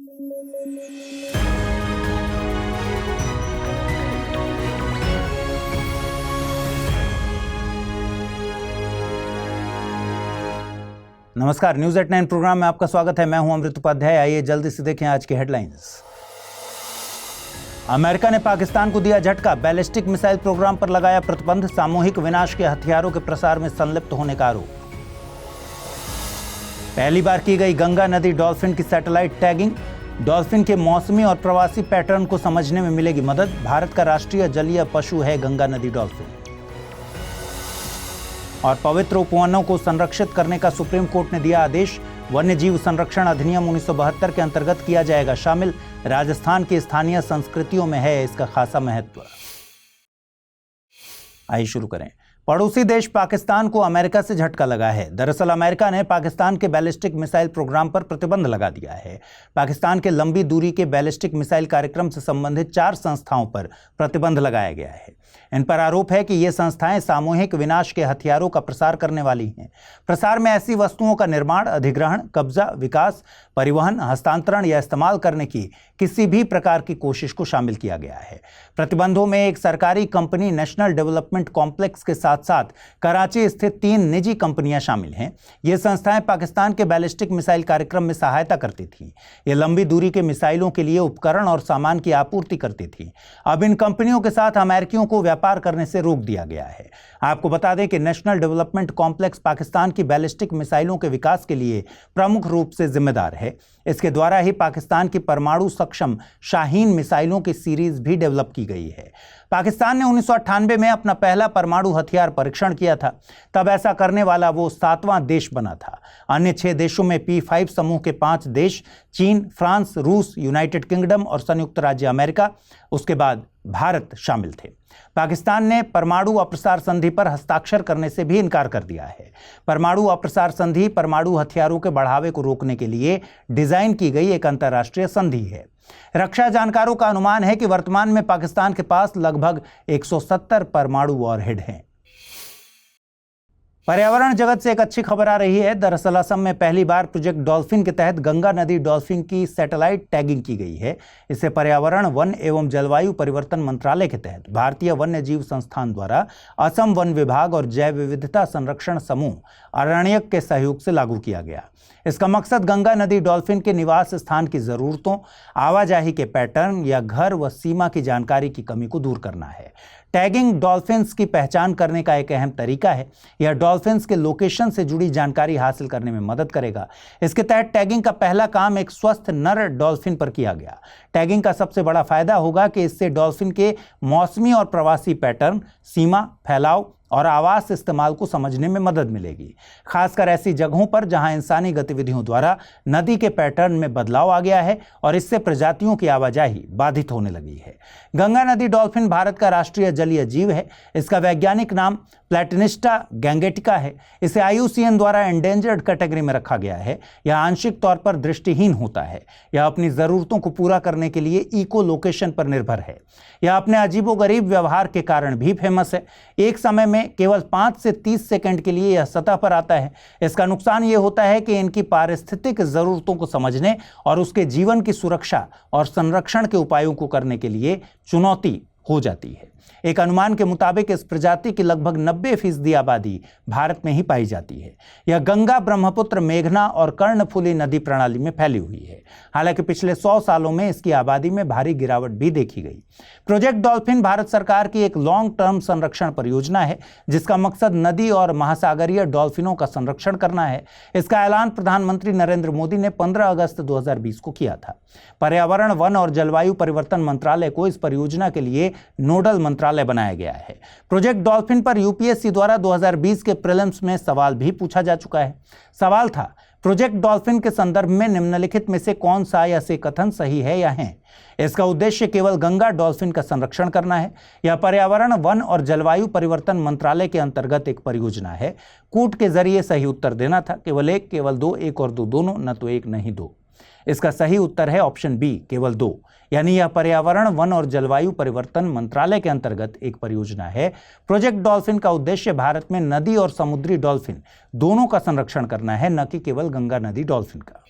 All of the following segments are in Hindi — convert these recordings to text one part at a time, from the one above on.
नमस्कार, न्यूज एट 9 प्रोग्राम में आपका स्वागत है। मैं हूं अमृत उपाध्याय। आइए जल्दी से देखें आज के हेडलाइंस। अमेरिका ने पाकिस्तान को दिया झटका, बैलिस्टिक मिसाइल प्रोग्राम पर लगाया प्रतिबंध, सामूहिक विनाश के हथियारों के प्रसार में संलिप्त होने का आरोप। पहली बार की गई गंगा नदी डॉल्फिन की सैटेलाइट टैगिंग, डॉल्फिन के मौसमी और प्रवासी पैटर्न को समझने में मिलेगी मदद। भारत का राष्ट्रीय जलीय पशु है गंगा नदी डॉल्फिन। और पवित्र उपवनों को संरक्षित करने का सुप्रीम कोर्ट ने दिया आदेश, वन्य जीव संरक्षण अधिनियम 1972 के अंतर्गत किया जाएगा शामिल। राजस्थान की स्थानीय संस्कृतियों में है इसका खासा महत्व। आइए शुरू करें। पड़ोसी देश पाकिस्तान को अमेरिका से झटका लगा है। दरअसल अमेरिका ने पाकिस्तान के बैलिस्टिक मिसाइल प्रोग्राम पर प्रतिबंध लगा दिया है। पाकिस्तान के लंबी दूरी के बैलिस्टिक मिसाइल कार्यक्रम से संबंधित 4 संस्थाओं पर प्रतिबंध लगाया गया है। इन पर आरोप है कि ये संस्थाएं सामूहिक विनाश के हथियारों का प्रसार करने वाली हैं। प्रसार में ऐसी वस्तुओं का निर्माण, अधिग्रहण, कब्जा, विकास, परिवहन, हस्तांतरण या इस्तेमाल करने की किसी भी प्रकार की कोशिश को शामिल किया गया है। प्रतिबंधों में एक सरकारी कंपनी नेशनल डेवलपमेंट कॉम्प्लेक्स के साथ साथ कराची स्थित 3 निजी कंपनियां शामिल हैं। ये संस्थाएं पाकिस्तान के बैलिस्टिक मिसाइल कार्यक्रम में सहायता करती थीं। ये लंबी दूरी के मिसाइलों के लिए उपकरण और सामान की आपूर्ति करती थीं। अब इन कंपनियों के साथ अमेरिकियों को व्यापार करने से रोक दिया गया है। आपको बता दें कि नेशनल डेवलपमेंट कॉम्प्लेक्स पाकिस्तान की बैलिस्टिक मिसाइलों के विकास के लिए प्रमुख रूप से जिम्मेदार है। इसके द्वारा ही पाकिस्तान की परमाणु सक्षम शाहीन मिसाइलों की सीरीज भी डेवलप की गई है। पाकिस्तान ने 1998 में अपना पहला परमाणु हथियार परीक्षण किया था। तब ऐसा करने वाला वो 7वां देश बना था। अन्य 6 देशों में P5 समूह के 5 देश चीन, फ्रांस, रूस, यूनाइटेड किंगडम और संयुक्त राज्य अमेरिका, उसके बाद भारत शामिल थे। पाकिस्तान ने परमाणु अप्रसार संधि पर हस्ताक्षर करने से भी इनकार कर दिया है। परमाणु अप्रसार संधि परमाणु हथियारों के बढ़ावे को रोकने के लिए डिजाइन की गई एक अंतर्राष्ट्रीय संधि है। रक्षा जानकारों का अनुमान है कि वर्तमान में पाकिस्तान के पास लगभग 170 परमाणु वॉरहेड हैं। पर्यावरण जगत से एक अच्छी खबर आ रही है। दरअसल असम में पहली बार प्रोजेक्ट डॉल्फिन के तहत गंगा नदी डॉल्फिन की सैटेलाइट टैगिंग की गई है। इसे पर्यावरण, वन एवं जलवायु परिवर्तन मंत्रालय के तहत भारतीय वन्य जीव संस्थान द्वारा असम वन विभाग और जैव विविधता संरक्षण समूह अरण्यक के सहयोग से लागू किया गया। इसका मकसद गंगा नदी डॉल्फिन के निवास स्थान की जरूरतों, आवाजाही के पैटर्न या घर व सीमा की जानकारी की कमी को दूर करना है। टैगिंग डॉल्फिन्स की पहचान करने का एक अहम तरीका है। यह डॉल्फिन्स के लोकेशन से जुड़ी जानकारी हासिल करने में मदद करेगा। इसके तहत टैगिंग का पहला काम एक स्वस्थ नर डॉल्फिन पर किया गया। टैगिंग का सबसे बड़ा फायदा होगा कि इससे डॉल्फिन के मौसमी और प्रवासी पैटर्न, सीमा, फैलाव और आवास इस्तेमाल को समझने में मदद मिलेगी। खासकर ऐसी जगहों पर जहां इंसानी गतिविधियों द्वारा नदी के पैटर्न में बदलाव आ गया है और इससे प्रजातियों की आवाजाही बाधित होने लगी है। गंगा नदी डॉल्फिन भारत का राष्ट्रीय जलीय जीव है। इसका वैज्ञानिक नाम प्लैटिनिस्टा गैंगेटिका है। इसे IUCN द्वारा एंडेंजर्ड कैटेगरी में रखा गया है। यह आंशिक तौर पर दृष्टिहीन होता है। यह अपनी जरूरतों को पूरा करने के लिए इको लोकेशन पर निर्भर है। यह अपने अजीबोगरीब व्यवहार के कारण भी फेमस है। एक समय में केवल 5 से 30 सेकंड के लिए यह सतह पर आता है। इसका नुकसान यह होता है कि इनकी पारिस्थितिक जरूरतों को समझने और उसके जीवन की सुरक्षा और संरक्षण के उपायों को करने के लिए चुनौती हो जाती है। एक अनुमान के मुताबिक इस प्रजाति की लगभग 90% आबादी भारत में ही पाई जाती है। यह गंगा, ब्रह्मपुत्र, मेघना और कर्णफुली नदी प्रणाली में फैली हुई है। हालांकि पिछले 100 सालों में इसकी आबादी में भारी गिरावट भी देखी गई। प्रोजेक्ट डॉल्फिन भारत सरकार की एक लॉन्ग टर्म संरक्षण परियोजना है जिसका मकसद नदी और महासागरीय डॉल्फिनों का संरक्षण करना है। इसका ऐलान प्रधानमंत्री नरेंद्र मोदी ने 15 अगस्त 2020 को किया था। पर्यावरण, वन और जलवायु परिवर्तन मंत्रालय को इस परियोजना के लिए नोडल मंत्रालय बनाया गया है। प्रोजेक्ट डॉल्फिन पर UPSC द्वारा 2020 के प्रीलिम्स में सवाल भी पूछा जा चुका है। सवाल था, प्रोजेक्ट डॉल्फिन के संदर्भ में निम्नलिखित में से कौन सा या से कथन सही है या है? इसका उद्देश्य केवल गंगा डॉल्फिन का संरक्षण करना है। यह पर्यावरण, वन और जलवायु परिवर्तन मंत्रालय के अंतर्गत एक परियोजना है। कूट के जरिए सही उत्तर देना था, केवल 1, केवल 2, 1 और 2 दोनों, न तो 1 नहीं 2। इसका सही उत्तर है ऑप्शन बी, केवल 2। यानी यह पर्यावरण, वन और जलवायु परिवर्तन मंत्रालय के अंतर्गत एक परियोजना है। प्रोजेक्ट डॉल्फिन का उद्देश्य भारत में नदी और समुद्री डॉल्फिन दोनों का संरक्षण करना है, न कि केवल गंगा नदी डॉल्फिन का।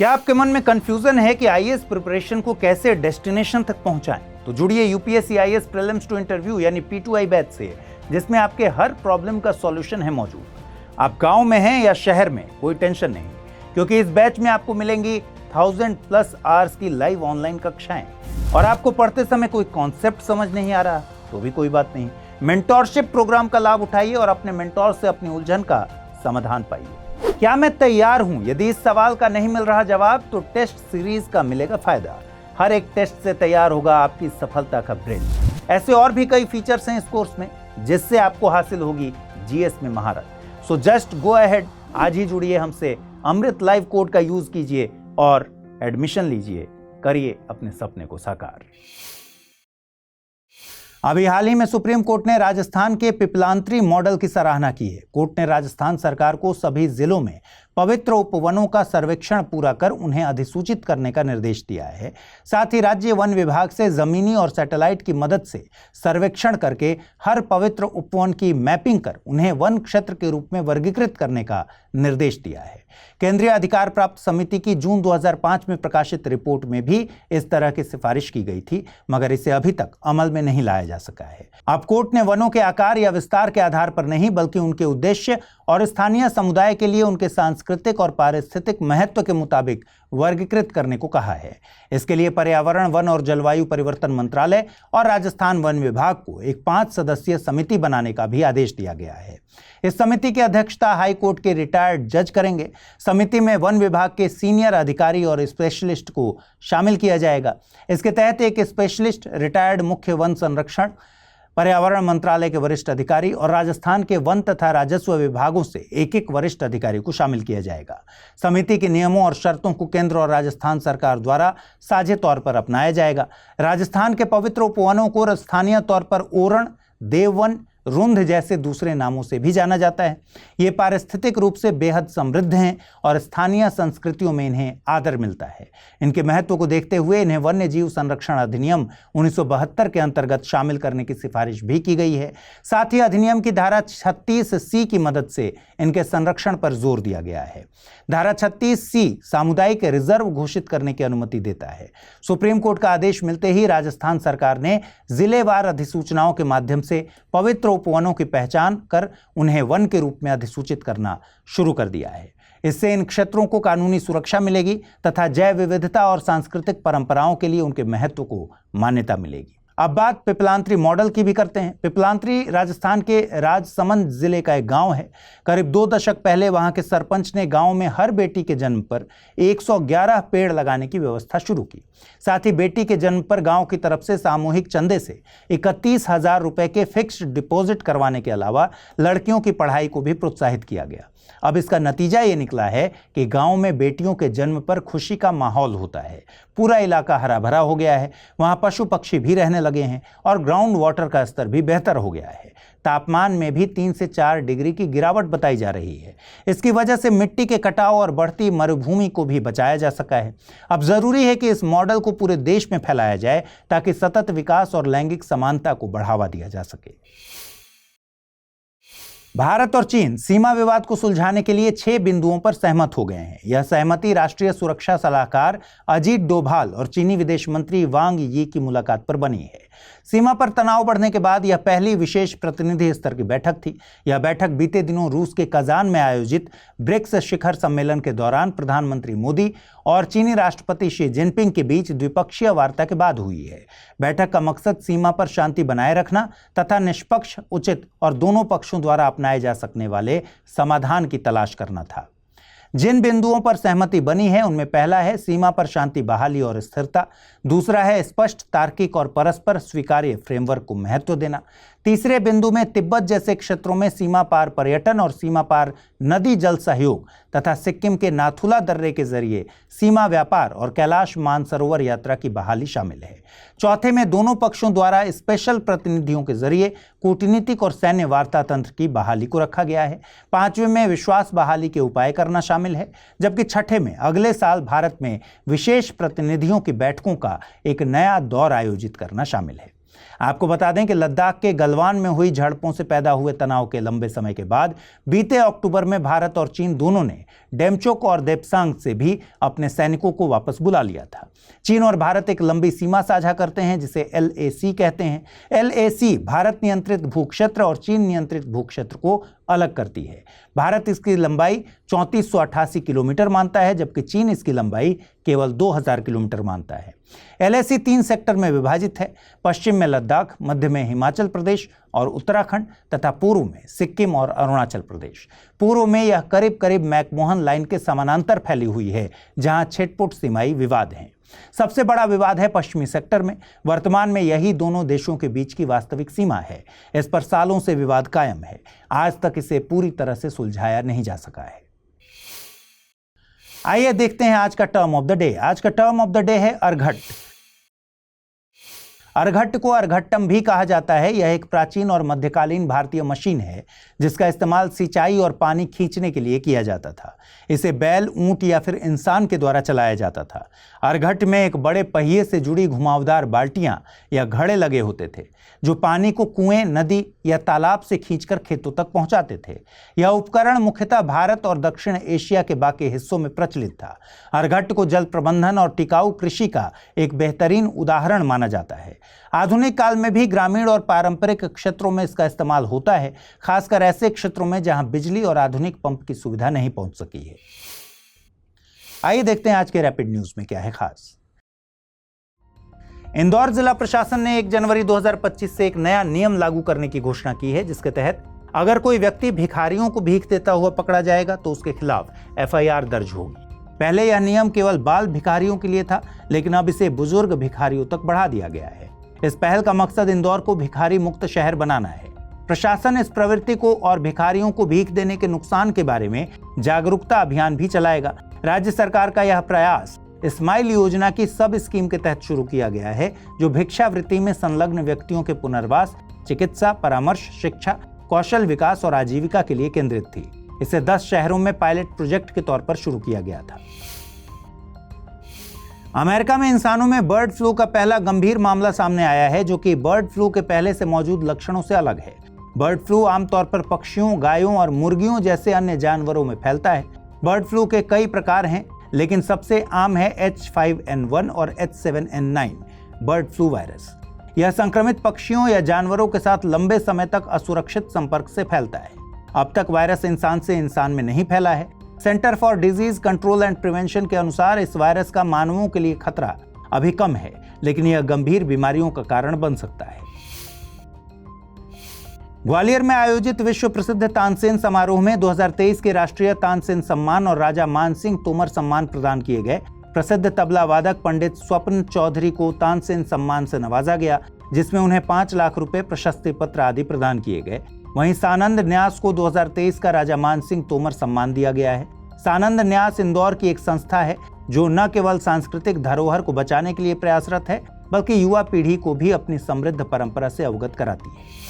क्या आपके मन में कंफ्यूजन है कि आईएएस प्रिपरेशन को कैसे डेस्टिनेशन तक पहुंचाएं? तो जुड़िए UPSC IAS prelims to interview यानी P2I बैच से, जिसमें आपके हर प्रॉब्लम का सॉल्यूशन है मौजूद। आप गांव में हैं या शहर में, कोई टेंशन नहीं, क्योंकि इस बैच में आपको मिलेंगी 1000+ आवर्स की लाइव ऑनलाइन कक्षाएं। और आपको पढ़ते समय कोई कॉन्सेप्ट समझ नहीं आ रहा तो भी कोई बात नहीं, मेंटोरशिप प्रोग्राम का लाभ उठाइए और अपने मेंटोर से अपनी उलझन का समाधान पाइए। क्या मैं तैयार हूं? यदि इस सवाल का नहीं मिल रहा जवाब तो टेस्ट सीरीज का मिलेगा फायदा। हर एक टेस्ट से तैयार होगा आपकी सफलता का ब्रिज। ऐसे और भी कई फीचर्स हैं इस कोर्स में जिससे आपको हासिल होगी जीएस में महारत। सो जस्ट गो अहेड, आज ही जुड़िए हमसे, अमृत लाइव कोड का यूज कीजिए और एडमिशन लीजिए, करिए अपने सपने को साकार। अभी हाल ही में सुप्रीम कोर्ट ने राजस्थान के पिपलांत्री मॉडल की सराहना की है। कोर्ट ने राजस्थान सरकार को सभी जिलों में पवित्र उपवनों का सर्वेक्षण पूरा कर उन्हें अधिसूचित करने का निर्देश दिया है। साथ ही राज्य वन विभाग से जमीनी और सैटेलाइट की मदद से सर्वेक्षण करके हर पवित्र उपवन की मैपिंग कर उन्हें वन क्षेत्र के रूप में वर्गीकृत करने का निर्देश दिया है। केंद्रीय अधिकार प्राप्त समिति की जून 2005 में प्रकाशित रिपोर्ट में भी इस तरह की सिफारिश की गई थी, मगर इसे अभी तक अमल में नहीं लाया जा सका है। अब कोर्ट ने वनों के आकार या विस्तार के आधार पर नहीं, बल्कि उनके उद्देश्य और स्थानीय समुदाय के लिए उनके सांस्कृतिक और पारिस्थितिक महत्व के मुताबिक वर्गीकृत करने को कहा है। इसके लिए पर्यावरण, वन और जलवायु परिवर्तन मंत्रालय और राजस्थान वन विभाग को एक 5 सदस्यीय समिति बनाने का भी आदेश दिया गया है। इस समिति की अध्यक्षता हाई कोर्ट के रिटायर्ड जज करेंगे। समिति में वन विभाग के सीनियर अधिकारी और स्पेशलिस्ट को शामिल किया जाएगा। इसके तहत एक स्पेशलिस्ट, रिटायर्ड मुख्य वन संरक्षण, पर्यावरण मंत्रालय के वरिष्ठ अधिकारी और राजस्थान के वन तथा राजस्व विभागों से एक वरिष्ठ अधिकारी को शामिल किया जाएगा। समिति के नियमों और शर्तों को केंद्र और राजस्थान सरकार द्वारा साझे तौर पर अपनाया जाएगा। राजस्थान के पवित्र उपवनों को स्थानीय तौर पर ओरण, देववन, रुंध जैसे दूसरे नामों से भी जाना जाता है। ये पारिस्थितिक रूप से बेहद समृद्ध हैं और स्थानीय संस्कृतियों में इन्हें आदर मिलता है। इनके महत्व को देखते हुए इन्हें वन्य जीव संरक्षण अधिनियम 1972 के अंतर्गत शामिल करने की सिफारिश भी की गई है। साथ ही अधिनियम की धारा 36C की मदद से इनके संरक्षण पर जोर दिया गया है। धारा 36C सामुदायिक रिजर्व घोषित करने की अनुमति देता है। सुप्रीम कोर्ट का आदेश मिलते ही राजस्थान सरकार ने जिलेवार अधिसूचनाओं के माध्यम से पवित्र उपवनों की पहचान कर उन्हें वन के रूप में अधिसूचित करना शुरू कर दिया है। इससे इन क्षेत्रों को कानूनी सुरक्षा मिलेगी तथा जैव विविधता और सांस्कृतिक परंपराओं के लिए उनके महत्व को मान्यता मिलेगी। अब बात पिपलांत्री मॉडल की भी करते हैं। पिपलांत्री राजस्थान के राजसमंद जिले का एक गांव है। करीब 2 दशक पहले वहां के सरपंच ने गांव में हर बेटी के जन्म पर 111 पेड़ लगाने की व्यवस्था शुरू की। साथ ही बेटी के जन्म पर गांव की तरफ से सामूहिक चंदे से 31,000 रुपए के फिक्स्ड डिपॉजिट करवाने के अलावा लड़कियों की पढ़ाई को भी प्रोत्साहित किया गया। अब इसका नतीजा ये निकला है कि गांव में बेटियों के जन्म पर खुशी का माहौल होता है। पूरा इलाका हरा भरा हो गया है। वहां पशु पक्षी भी रहने लगे हैं और ग्राउंड वाटर का स्तर भी बेहतर हो गया है। तापमान में भी 3 से 4 डिग्री की गिरावट बताई जा रही है। इसकी वजह से मिट्टी के कटाव और बढ़ती मरुभूमि को भी बचाया जा सका है। अब जरूरी है कि इस मॉडल को पूरे देश में फैलाया जाए ताकि सतत विकास और लैंगिक समानता को बढ़ावा दिया जा सके। भारत और चीन सीमा विवाद को सुलझाने के लिए 6 बिंदुओं पर सहमत हो गए हैं। यह सहमति राष्ट्रीय सुरक्षा सलाहकार अजीत डोभाल और चीनी विदेश मंत्री वांग यी की मुलाकात पर बनी है। सीमा पर तनाव बढ़ने के बाद यह पहली विशेष प्रतिनिधि स्तर की बैठक थी। यह बैठक बीते दिनों रूस के कजान में आयोजित ब्रिक्स शिखर सम्मेलन के दौरान प्रधानमंत्री मोदी और चीनी राष्ट्रपति शी जिनपिंग के बीच द्विपक्षीय वार्ता के बाद हुई है। बैठक का मकसद सीमा पर शांति बनाए रखना तथा निष्पक्ष, उचित और दोनों पक्षों द्वारा अपनाए जा सकने वाले समाधान की तलाश करना था। जिन बिंदुओं पर सहमति बनी है उनमें पहला है सीमा पर शांति बहाली और स्थिरता। दूसरा है स्पष्ट, तार्किक और परस्पर स्वीकार्य फ्रेमवर्क को महत्व देना। तीसरे बिंदु में तिब्बत जैसे क्षेत्रों में सीमा पार पर्यटन और सीमा पार नदी जल सहयोग तथा सिक्किम के नाथुला दर्रे के जरिए सीमा व्यापार और कैलाश मानसरोवर यात्रा की बहाली शामिल है। चौथे में दोनों पक्षों द्वारा स्पेशल प्रतिनिधियों के जरिए कूटनीतिक और सैन्य वार्ता तंत्र की बहाली को रखा गया है। पांचवें में विश्वास बहाली के उपाय करना शामिल है, जबकि छठे में अगले साल भारत में विशेष प्रतिनिधियों की बैठकों का एक नया दौर आयोजित करना शामिल है। आपको बता दें कि लद्दाख के गलवान में हुई झड़पों से पैदा हुए तनाव के लंबे समय के बाद बीते अक्टूबर में भारत और चीन दोनों ने डेमचोक और देप्सांग से भी अपने सैनिकों को वापस बुला लिया था। चीन और भारत एक लंबी सीमा साझा करते हैं जिसे LAC कहते हैं। LAC भारत नियंत्रित भूक्षेत्र और चीन नियंत्रित भूक्षेत्र को अलग करती है। भारत इसकी लंबाई 3488 किलोमीटर मानता है, जबकि चीन इसकी लंबाई केवल 2000 किलोमीटर मानता है। LAC 3 सेक्टर में विभाजित है। पश्चिम में लद्दाख, मध्य में हिमाचल प्रदेश और उत्तराखंड तथा पूर्व में सिक्किम और अरुणाचल प्रदेश। पूर्व में यह करीब करीब मैकमोहन लाइन के समानांतर फैली हुई है, जहां छिटपुट सीमाई विवाद हैं। सबसे बड़ा विवाद है पश्चिमी सेक्टर में। वर्तमान में यही दोनों देशों के बीच की वास्तविक सीमा है। इस पर सालों से विवाद कायम है। आज तक इसे पूरी तरह से सुलझाया नहीं जा सका है। आइए देखते हैं आज का टर्म ऑफ द डे। आज का टर्म ऑफ द डे है अर्घट। अर्घट को अर्घट्टम भी कहा जाता है। यह एक प्राचीन और मध्यकालीन भारतीय मशीन है जिसका इस्तेमाल सिंचाई और पानी खींचने के लिए किया जाता था। इसे बैल, ऊंट या फिर इंसान के द्वारा चलाया जाता था। अर्घट में एक बड़े पहिए से जुड़ी घुमावदार बाल्टियां या घड़े लगे होते थे जो पानी को कुएं, नदी या तालाब से खींचकर खेतों तक पहुंचाते थे। यह उपकरण मुख्यतः भारत और दक्षिण एशिया के बाकी हिस्सों में प्रचलित था। अर्घट को जल प्रबंधन और टिकाऊ कृषि का एक बेहतरीन उदाहरण माना जाता है। आधुनिक काल में भी ग्रामीण और पारंपरिक क्षेत्रों में इसका इस्तेमाल होता है, खासकर ऐसे क्षेत्रों में जहां बिजली और आधुनिक पंप की सुविधा नहीं पहुंच सकी है। आइए देखते हैं आज के रैपिड न्यूज में क्या है खास। इंदौर जिला प्रशासन ने 1 जनवरी 2025 से एक नया नियम लागू करने की घोषणा की है, जिसके तहत अगर कोई व्यक्ति भिखारियों को भीख देता हुआ पकड़ा जाएगा तो उसके खिलाफ FIR दर्ज होगी। पहले यह नियम केवल बाल भिखारियों के लिए था, लेकिन अब इसे बुजुर्ग भिखारियों तक बढ़ा दिया गया है। इस पहल का मकसद इंदौर को भिखारी मुक्त शहर बनाना है। प्रशासन इस प्रवृत्ति को और भिखारियों को भीख देने के नुकसान के बारे में जागरूकता अभियान भी चलाएगा। राज्य सरकार का यह प्रयास स्माइल योजना की सब स्कीम के तहत शुरू किया गया है, जो भिक्षावृत्ति में संलग्न व्यक्तियों के पुनर्वास, चिकित्सा, परामर्श, शिक्षा, कौशल विकास और आजीविका के लिए केंद्रित थी। इसे 10 शहरों में पायलट प्रोजेक्ट के तौर पर शुरू किया गया था। अमेरिका में इंसानों में बर्ड फ्लू का पहला गंभीर मामला सामने आया है, जो कि बर्ड फ्लू के पहले से मौजूद लक्षणों से अलग है। बर्ड फ्लू आमतौर पर पक्षियों, गायों और मुर्गियों जैसे अन्य जानवरों में फैलता है। बर्ड फ्लू के कई प्रकार हैं, लेकिन सबसे आम है H5N1 और H7N9 बर्ड फ्लू वायरस। यह संक्रमित पक्षियों या जानवरों के साथ लंबे समय तक असुरक्षित संपर्क से फैलता है। अब तक वायरस इंसान से इंसान में नहीं फैला है। Centre for disease control and prevention के अनुसार इस वायरस का मानवों के लिए खतरा अभी कम है, लेकिन यह गंभीर बीमारियों का कारण बन सकता है। ग्वालियर में आयोजित विश्व प्रसिद्ध तानसेन समारोह में 2023 के राष्ट्रीय तानसेन सम्मान और राजा मानसिंह तोमर सम्मान प्रदान किए गए। प्रसिद्ध तबला वादक पंडित स्वप्न चौधरी को तानसेन सम्मान से नवाजा गया, जिसमें उन्हें 5 लाख रुपए, प्रशस्ति पत्र आदि प्रदान किए गए। वहीं सानंद न्यास को 2023 का राजा मानसिंह तोमर सम्मान दिया गया है। सानंद न्यास इंदौर की एक संस्था है जो न केवल सांस्कृतिक धरोहर को बचाने के लिए प्रयासरत है, बल्कि युवा पीढ़ी को भी अपनी समृद्ध परंपरा से अवगत कराती है।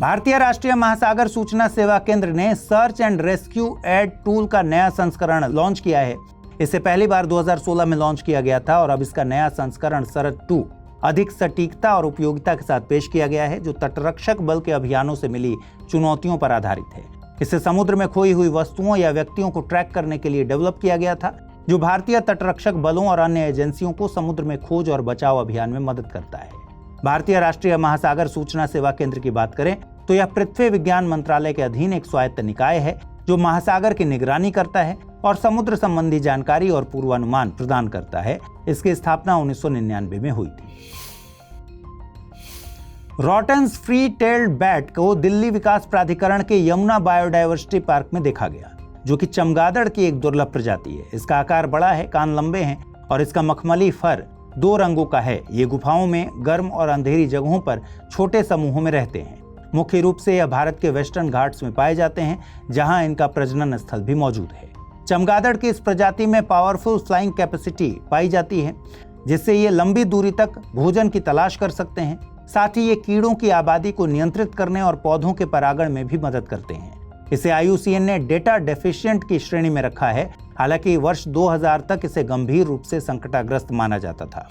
भारतीय राष्ट्रीय महासागर सूचना सेवा केंद्र ने search and rescue aid tool का नया संस्करण लॉन्च किया है। इसे पहली बार 2016 में लॉन्च किया गया था और अब इसका नया संस्करण सरद 2 अधिक सटीकता और उपयोगिता के साथ पेश किया गया है, जो तटरक्षक बल के अभियानों से मिली चुनौतियों पर आधारित है। इसे समुद्र में खोई हुई वस्तुओं या व्यक्तियों को ट्रैक करने के लिए डेवलप किया गया था, जो भारतीय तटरक्षक बलों और अन्य एजेंसियों को समुद्र में खोज और बचाव अभियान में मदद करता है। भारतीय राष्ट्रीय महासागर सूचना सेवा केंद्र की बात करें तो यह पृथ्वी विज्ञान मंत्रालय के अधीन एक स्वायत्त निकाय है, जो महासागर की निगरानी करता है और समुद्र संबंधी जानकारी और पूर्वानुमान प्रदान करता है। इसकी स्थापना 1999 में हुई थी। रॉटन्स फ्री टेल्ड बैट को दिल्ली विकास प्राधिकरण के यमुना बायोडायवर्सिटी पार्क में देखा गया, जो कि चमगादड़ की एक दुर्लभ प्रजाति है। इसका आकार बड़ा है, कान लंबे हैं और इसका मखमली फर 2 रंगों का है। ये गुफाओं में, गर्म और अंधेरी जगहों पर छोटे समूहों में रहते हैं। मुख्य रूप से यह भारत के वेस्टर्न घाट्स में पाए जाते हैं, जहां इनका प्रजनन स्थल भी मौजूद है। चमगादड़ की इस प्रजाति में पावरफुल फ्लाइंग कैपेसिटी पाई जाती है, जिससे ये लंबी दूरी तक भोजन की तलाश कर सकते हैं। साथ ही ये कीड़ों की आबादी को नियंत्रित करने और पौधों के परागण में भी मदद करते हैं। इसे IUCN ने डेटा डेफिशिएंट की श्रेणी में रखा है। हालांकि वर्ष 2000 तक इसे गंभीर रूप से संकटाग्रस्त माना जाता था।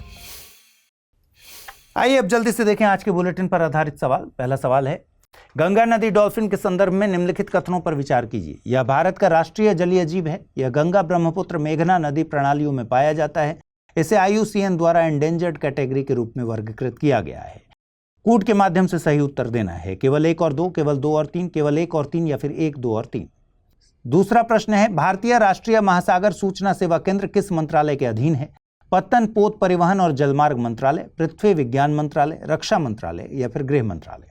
आइए अब जल्दी से देखें आज के बुलेटिन पर आधारित सवाल। पहला सवाल है, गंगा नदी डॉल्फिन के संदर्भ में निम्नलिखित कथनों पर विचार कीजिए। यह भारत का राष्ट्रीय जलीय जीव है। यह गंगा, ब्रह्मपुत्र, मेघना नदी प्रणालियों में पाया जाता है। इसे IUCN द्वारा एंडेंजर्ड कैटेगरी के रूप में वर्गीकृत किया गया है। कूट के माध्यम से सही उत्तर देना है। केवल 1 और 2, केवल 2 और 3, केवल 1 और 3 या फिर 1, 2 और 3। दूसरा प्रश्न है, भारतीय राष्ट्रीय महासागर सूचना सेवा केंद्र किस मंत्रालय के अधीन है? पत्तन, पोत, परिवहन और जलमार्ग मंत्रालय, पृथ्वी विज्ञान मंत्रालय, रक्षा मंत्रालय या फिर गृह मंत्रालय।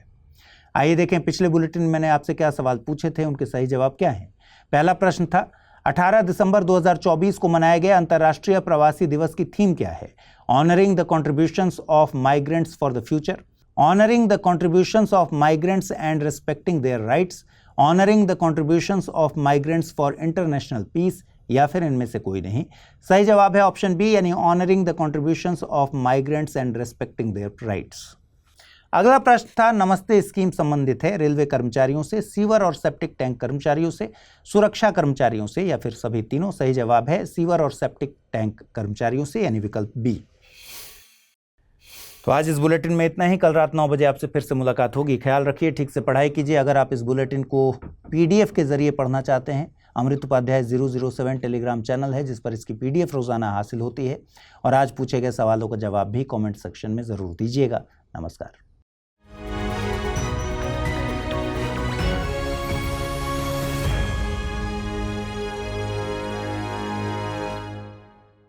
आइए देखें पिछले बुलेटिन में मैंने आपसे क्या सवाल पूछे थे, उनके सही जवाब क्या हैं। पहला प्रश्न था 18 दिसंबर 2024 को मनाए गए अंतर्राष्ट्रीय प्रवासी दिवस की थीम क्या है? Honouring the contributions of migrants for the future, honouring the contributions of migrants and respecting their rights, honouring the contributions of migrants for international peace या फिर इनमें से कोई नहीं। सही जवाब है ऑप्शन बी, यानी honouring the contributions of migrants and respecting their rights. अगला प्रश्न था नमस्ते स्कीम संबंधित है रेलवे कर्मचारियों से, सीवर और सेप्टिक टैंक कर्मचारियों से, सुरक्षा कर्मचारियों से या फिर सभी तीनों। सही जवाब है सीवर और सेप्टिक टैंक कर्मचारियों से, यानी विकल्प बी। तो आज इस बुलेटिन में इतना ही। कल रात 9 बजे आपसे फिर से मुलाकात होगी। ख्याल रखिए, ठीक से पढ़ाई कीजिए। अगर आप इस बुलेटिन को PDF के जरिए पढ़ना चाहते हैं, अमृत उपाध्याय 007 टेलीग्राम चैनल है जिस पर इसकी PDF रोजाना हासिल होती है। और आज पूछे गए सवालों का जवाब भी कमेंट सेक्शन में ज़रूर दीजिएगा। नमस्कार।